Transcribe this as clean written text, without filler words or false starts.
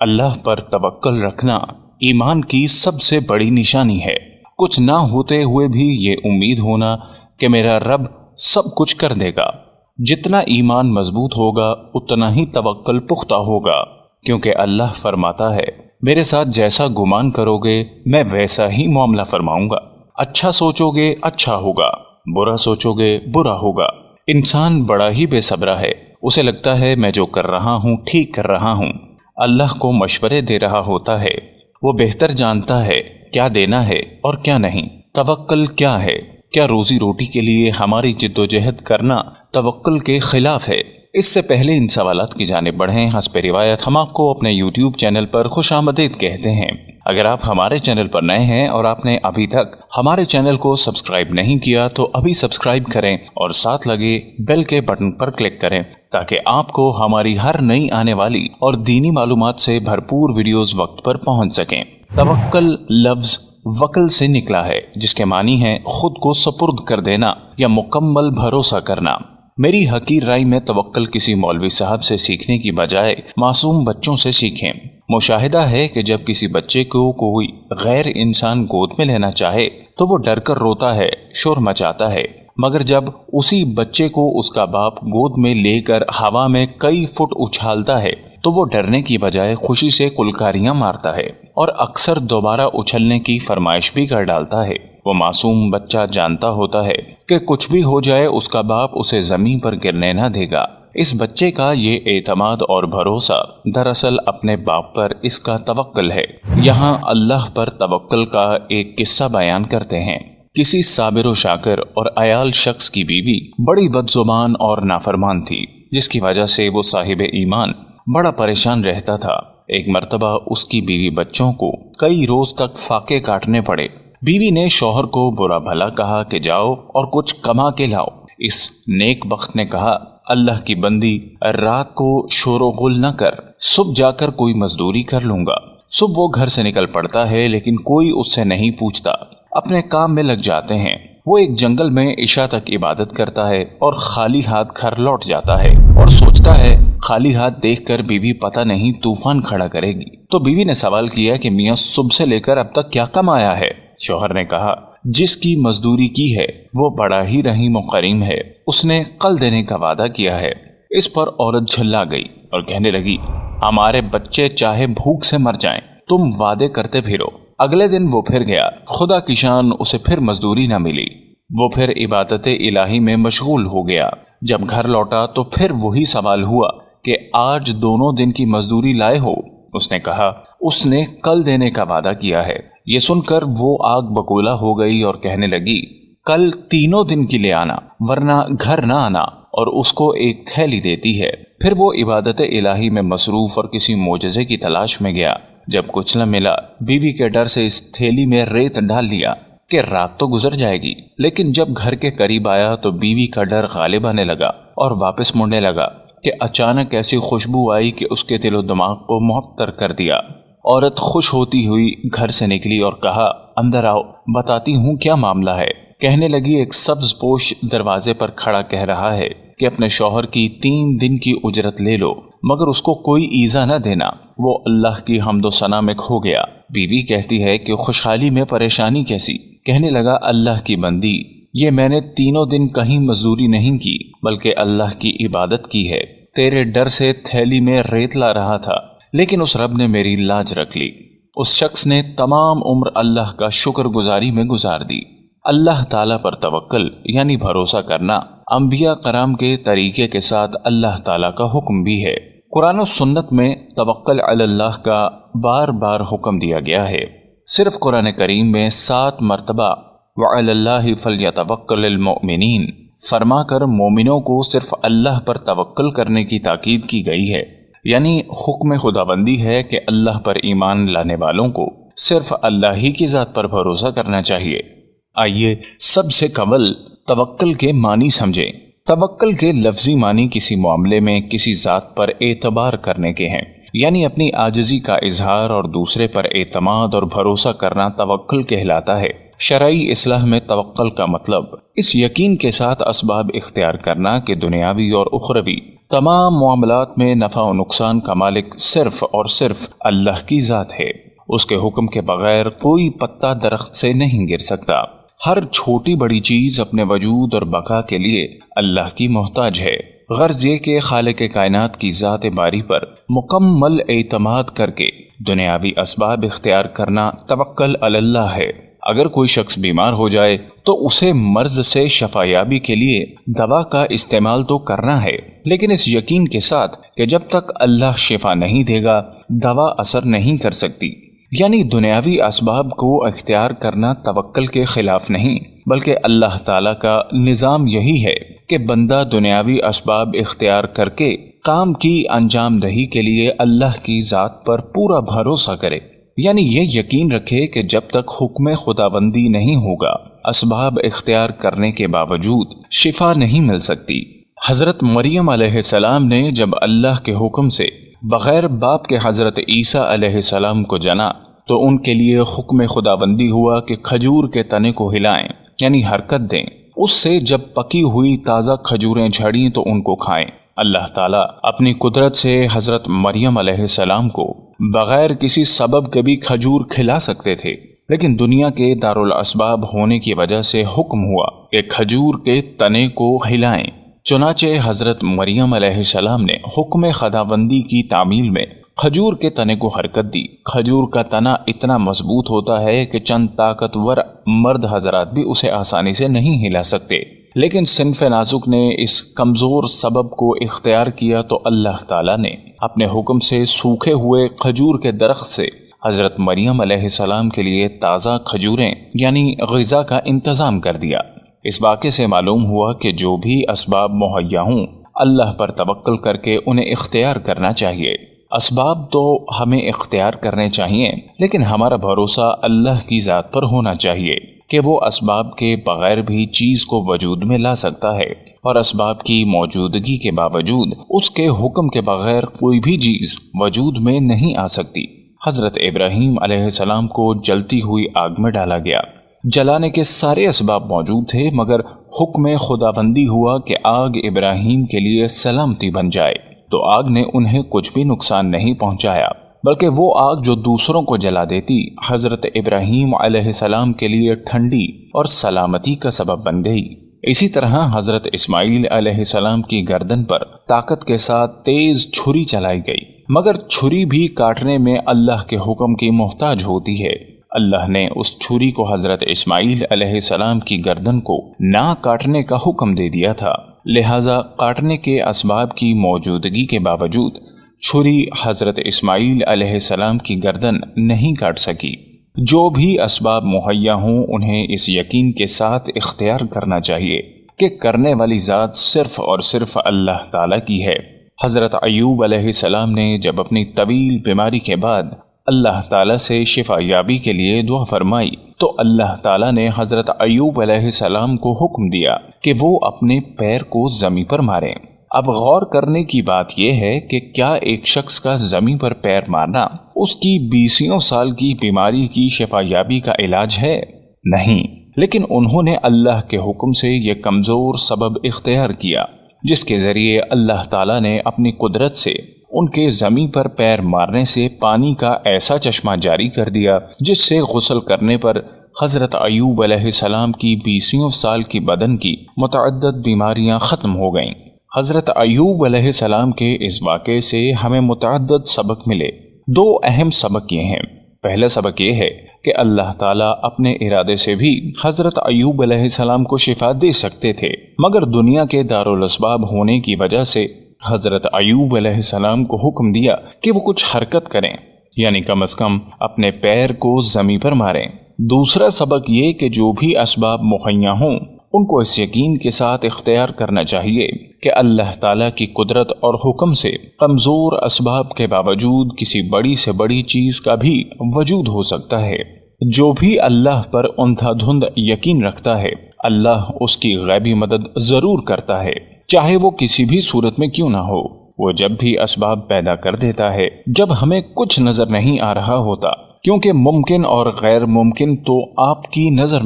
اللہ پر توکل رکھنا ایمان کی سب سے بڑی نشانی ہے۔ کچھ نہ ہوتے ہوئے بھی یہ امید ہونا کہ میرا رب سب کچھ کر دے گا۔ جتنا ایمان مضبوط ہوگا اتنا ہی توکل پختہ ہوگا، کیونکہ اللہ فرماتا ہے میرے ساتھ جیسا گمان کرو گے میں ویسا ہی معاملہ فرماؤں گا۔ اچھا سوچو گے اچھا ہوگا، برا سوچو گے برا ہوگا۔ انسان بڑا ہی بے صبر ہے، اسے لگتا ہے میں جو کر رہا ہوں ٹھیک کر رہا ہوں، اللہ کو مشورے دے رہا ہوتا ہے، وہ بہتر جانتا ہے کیا دینا ہے اور کیا نہیں۔ توکل کیا ہے؟ کیا روزی روٹی کے لیے ہماری جد و جہد کرنا توکل کے خلاف ہے؟ اس سے پہلے ان سوالات کی جانب بڑھیں، حسب روایت ہم آپ کو اپنے یوٹیوب چینل پر خوش آمدید کہتے ہیں۔ اگر آپ ہمارے چینل پر نئے ہیں اور آپ نے ابھی تک ہمارے چینل کو سبسکرائب نہیں کیا تو ابھی سبسکرائب کریں اور ساتھ لگے بیل کے بٹن پر کلک کریں تاکہ آپ کو ہماری ہر نئی آنے والی اور دینی معلومات سے بھرپور ویڈیوز وقت پر پہنچ سکیں۔ توکل لفظ وکل سے نکلا ہے، جس کے معنی ہے خود کو سپرد کر دینا یا مکمل بھروسہ کرنا۔ میری حقیر رائے میں توکل کسی مولوی صاحب سے سیکھنے کی بجائے معصوم بچوں سے سیکھیں۔ مشاہدہ ہے کہ جب کسی بچے کو کوئی غیر انسان گود میں لینا چاہے تو وہ ڈر کر روتا ہے، شور مچاتا ہے، مگر جب اسی بچے کو اس کا باپ گود میں لے کر ہوا میں کئی فٹ اچھالتا ہے تو وہ ڈرنے کی بجائے خوشی سے کلکاریاں مارتا ہے اور اکثر دوبارہ اچھلنے کی فرمائش بھی کر ڈالتا ہے۔ وہ معصوم بچہ جانتا ہوتا ہے کہ کچھ بھی ہو جائے اس کا باپ اسے زمین پر گرنے نہ دے گا۔ اس بچے کا یہ اعتماد اور بھروسہ دراصل اپنے باپ پر اس کا توکل ہے۔ یہاں اللہ پر توکل کا ایک قصہ بیان کرتے ہیں۔ کسی صابر و شاکر اور عیال شخص کی بیوی بڑی بد زبان اور نافرمان تھی، جس کی وجہ سے وہ صاحب ایمان بڑا پریشان رہتا تھا۔ ایک مرتبہ اس کی بیوی بچوں کو کئی روز تک فاقے کاٹنے پڑے۔ بیوی نے شوہر کو برا بھلا کہا کہ جاؤ اور کچھ کما کے لاؤ۔ اس نیک بخت نے کہا اللہ کی بندی، رات کو شور و غل نہ کر، صبح جا کر کوئی مزدوری کر لوں گا۔ صبح وہ گھر سے نکل پڑتا ہے لیکن کوئی اس سے نہیں پوچھتا، اپنے کام میں لگ جاتے ہیں۔ وہ ایک جنگل میں عشاء تک عبادت کرتا ہے اور خالی ہاتھ گھر لوٹ جاتا ہے اور سوچتا ہے خالی ہاتھ دیکھ کر بیوی پتہ نہیں طوفان کھڑا کرے گی۔ تو بیوی نے سوال کیا کہ میاں صبح سے لے کر اب تک کیا کمایا ہے؟ شوہر نے کہا جس کی مزدوری کی ہے وہ بڑا ہی رحیم و کریم ہے، اس نے کل دینے کا وعدہ کیا ہے۔ اس پر عورت جھلا گئی اور کہنے لگی ہمارے بچے چاہے بھوک سے مر جائیں، تم وعدے کرتے پھرو۔ اگلے دن وہ پھر گیا، خدا کی شان اسے پھر مزدوری نہ ملی۔ وہ پھر عبادت الہی میں مشغول ہو گیا۔ جب گھر لوٹا تو پھر وہی سوال ہوا کہ آج دونوں دن کی مزدوری لائے ہو؟ اس نے کہا اس نے کل دینے کا وعدہ کیا ہے۔ یہ سن کر وہ آگ بگولا ہو گئی اور کہنے لگی کل تینوں دن کی لے آنا ورنہ گھر نہ آنا، اور اس کو ایک تھیلی دیتی ہے۔ پھر وہ عبادت الہی میں مصروف اور کسی معجزے کی تلاش میں گیا۔ جب کچھ نہ ملا بیوی کے ڈر سے اس تھیلی میں ریت ڈال لیا کہ رات تو گزر جائے گی، لیکن جب گھر کے قریب آیا تو بیوی کا ڈر غالب آنے لگا اور واپس مڑنے لگا کہ اچانک ایسی خوشبو آئی کہ اس کے دل و دماغ کو معطر کر دیا۔ عورت خوش ہوتی ہوئی گھر سے نکلی اور کہا اندر آؤ، بتاتی ہوں کیا معاملہ ہے۔ کہنے لگی ایک سبز پوش دروازے پر کھڑا کہہ رہا ہے کہ اپنے شوہر کی 3 دن کی اجرت لے لو مگر اس کو کوئی ایذا نہ دینا۔ وہ اللہ کی حمد و ثنا میں کھو گیا۔ بیوی کہتی ہے کہ خوشحالی میں پریشانی کیسی؟ کہنے لگا اللہ کی بندی، یہ میں نے تینوں دن کہیں مزدوری نہیں کی بلکہ اللہ کی عبادت کی ہے۔ تیرے ڈر سے تھیلی میں ریت لا رہا تھا لیکن اس رب نے میری لاج رکھ لی۔ اس شخص نے تمام عمر اللہ کا شکر گزاری میں گزار دی۔ اللہ تعالیٰ پر توکل یعنی بھروسہ کرنا انبیاء کرام کے طریقے کے ساتھ اللہ تعالیٰ کا حکم بھی ہے۔ قرآن و سنت میں توکل علی اللہ کا بار بار حکم دیا گیا ہے۔ صرف قرآن کریم میں 7 مرتبہ وعلی اللہ فلیتوکل المؤمنین فرما کر مومنوں کو صرف اللہ پر توکل کرنے کی تاکید کی گئی ہے۔ یعنی حکم خداوندی ہے کہ اللہ پر ایمان لانے والوں کو صرف اللہ ہی کی ذات پر بھروسہ کرنا چاہیے۔ آئیے سب سے قبل توکل کے معنی سمجھیں۔ توکل کے لفظی معنی کسی معاملے میں کسی ذات پر اعتبار کرنے کے ہیں، یعنی اپنی عاجزی کا اظہار اور دوسرے پر اعتماد اور بھروسہ کرنا توکل کہلاتا ہے۔ شرعی اصلاح میں توکل کا مطلب اس یقین کے ساتھ اسباب اختیار کرنا کہ دنیاوی اور اخروی तमाम मामलात में नफ़ा और नुकसान का मालिक सिर्फ और सिर्फ अल्लाह की ज़ात है। उसके हुक्म के बगैर कोई पत्ता दरख्त से नहीं गिर सकता। हर छोटी बड़ी चीज़ अपने वजूद और बका के लिए अल्लाह की मोहताज है। गर्ज ये कि खालिक कायनात की ज़ात बारी पर मुकम्मल एतमाद करके दुनियावी असबाब इख्तियार करना तवक्कल अलल्लाह है। अगर कोई शख्स बीमार हो जाए तो उसे मर्ज से शफायाबी के लिए दवा का इस्तेमाल तो करना है, लेकिन इस यकीन के साथ कि जब तक अल्लाह शिफा नहीं देगा दवा असर नहीं कर सकती। यानी दुनियावी असबाब को इख्तियार करना तवक्कल के खिलाफ नहीं, बल्कि अल्लाह ताला का निज़ाम यही है कि बंदा दुनियावी असबाब इख्तियार करके काम की अंजाम दही के लिए अल्लाह की ज़ात पर पूरा भरोसा करे। यानी ये यकीन रखे कि जब तक हुक्म खुदाबंदी नहीं होगा असबाब इख्तियार करने के बावजूद शिफा नहीं मिल सकती। हजरत मरियम अलैहिस्सलाम ने जब अल्लाह के हुक्म से बगैर बाप के हजरत ईसा अलैहिस्सलाम को जना तो उनके लिए हुक्म खुदाबंदी हुआ कि खजूर के तने को हिलाएं, यानी हरकत दें। उससे जब पकी हुई ताज़ा खजूरें झड़ी तो उनको खाएं। अल्लाह ताला अपनी कुदरत से हजरत मरियम अलैहिस्सलाम को बगैर किसी सबब के भी खजूर खिला सकते थे, लेकिन दुनिया के दारुल असबाब होने की वजह से हुक्म हुआ कि खजूर के तने को हिलाएं। चुनाचे हजरत मरियम अलैहिस्सलाम ने हुक्म खुदाबंदी की तामील में खजूर के तने को हरकत दी। खजूर का तना इतना मजबूत होता है कि चंद ताकतवर मर्द हजरात भी उसे आसानी से नहीं हिला सकते, लेकिन सिन्फ नाजुक ने इस कमजोर सबब को इख्तियार किया तो अल्लाह ताला ने अपने हुक्म से सूखे हुए खजूर के दरख्त से हजरत मरियम अलैहिस्सलाम के लिए ताज़ा खजूरें यानी ग़िज़ा का इंतज़ाम कर दिया। इस वाक़े से मालूम हुआ कि जो भी असबाब मुहैया हों अल्लाह पर तवक्कल करके उन्हें इख्तियार करना चाहिए। असबाब तो हमें इख्तियार करने चाहिए, लेकिन हमारा भरोसा अल्लाह की ज़ात पर होना चाहिए कि वो असबाब के बगैर भी चीज़ को वजूद में ला सकता है और असबाब की मौजूदगी के बावजूद उसके हुक्म के बगैर कोई भी चीज़ वजूद में नहीं आ सकती। हजरत इब्राहीम अलैहिस्सलाम को जलती हुई आग में डाला गया। जलाने के सारे असबाब मौजूद थे, मगर हुक्म खुदाबंदी हुआ कि आग इब्राहीम के लिए सलामती बन जाए, तो आग ने उन्हें कुछ भी नुकसान नहीं पहुंचाया, बल्कि वो आग जो दूसरों को जला देती हजरत इब्राहीम अलैहिस्सलाम के लिए ठंडी और सलामती का सबब बन गई। इसी तरह हजरत इस्माइल अलैहिस्सलाम की गर्दन पर ताकत के साथ तेज छुरी चलाई गई, मगर छुरी भी काटने में अल्लाह के हुक्म की मोहताज होती है। अल्लाह ने उस छुरी को हजरत इस्माइल अलैहिस्सलाम की गर्दन को ना काटने का हुक्म दे दिया था, लिहाजा काटने के असबाब की मौजूदगी के बावजूद छुरी हजरत इस्माइल अलैहिस्सलाम की गर्दन नहीं काट सकी। जो भी असबाब मुहैया हों उन्हें इस यकीन के साथ इख्तियार करना चाहिए कि करने वाली ज़ात सिर्फ और सिर्फ अल्लाह ताला की है। हजरत अय्यूब अलैहिस्सलाम ने जब अपनी तवील बीमारी के बाद अल्लाह ताला से शिफा याबी के लिए दुआ फरमाई तो अल्लाह ताला ने हजरत अय्यूब अलैहिस्सलाम को हुक्म दिया कि वो अपने पैर को जमीन पर मारें। अब गौर करने की बात यह है कि क्या एक शख्स का जमीन पर पैर मारना उसकी 20 साल की बीमारी की शिफा याबी का इलाज है? नहीं, लेकिन उन्होंने अल्लाह के हुक्म से ये कमजोर सबब इख्तियार किया जिसके जरिए अल्लाह ताला ने अपनी कुदरत से उनके जमीन पर पैर मारने से पानी का ऐसा चश्मा जारी कर दिया जिससे गुस्ल करने पर हजरत अय्यूब अलैहिस्सलाम की 20 साल की बदन की मुतअद्दिद बीमारियां खत्म हो गईं। हजरत अय्यूब अलैहिस्सलाम के इस वाक़े से हमें मुतअद्दिद सबक मिले। 2 अहम सबक ये हैं। पहला सबक ये है कि अल्लाह ताला अपने इरादे से भी हजरत अय्यूब अलैहिस्सलाम को शिफा दे सकते थे, मगर दुनिया के दारुल असबाब होने की वजह से हजरत अय्यूब अलैहिस्सलाम को हुक्म दिया कि वो कुछ हरकत करें, यानी कम से कम अपने पैर को जमीन पर मारें। दूसरा सबक ये कि जो भी असबाब मुहैया हों उनको इस यकीन के साथ इख्तियार करना चाहिए कि अल्लाह ताला की कुदरत और हुक्म से कमज़ोर असबाब के बावजूद किसी बड़ी से बड़ी चीज़ का भी वजूद हो सकता है। जो भी अल्लाह पर अंधाधुंध यकीन रखता है अल्लाह उसकी गैबी मदद ज़रूर करता है, चाहे वो किसी भी सूरत में क्यों ना हो। वो जब भी असबाब पैदा कर देता है जब हमें कुछ नज़र नहीं आ रहा होता, क्योंकि मुमकिन और गैर मुमकिन तो आपकी नज़र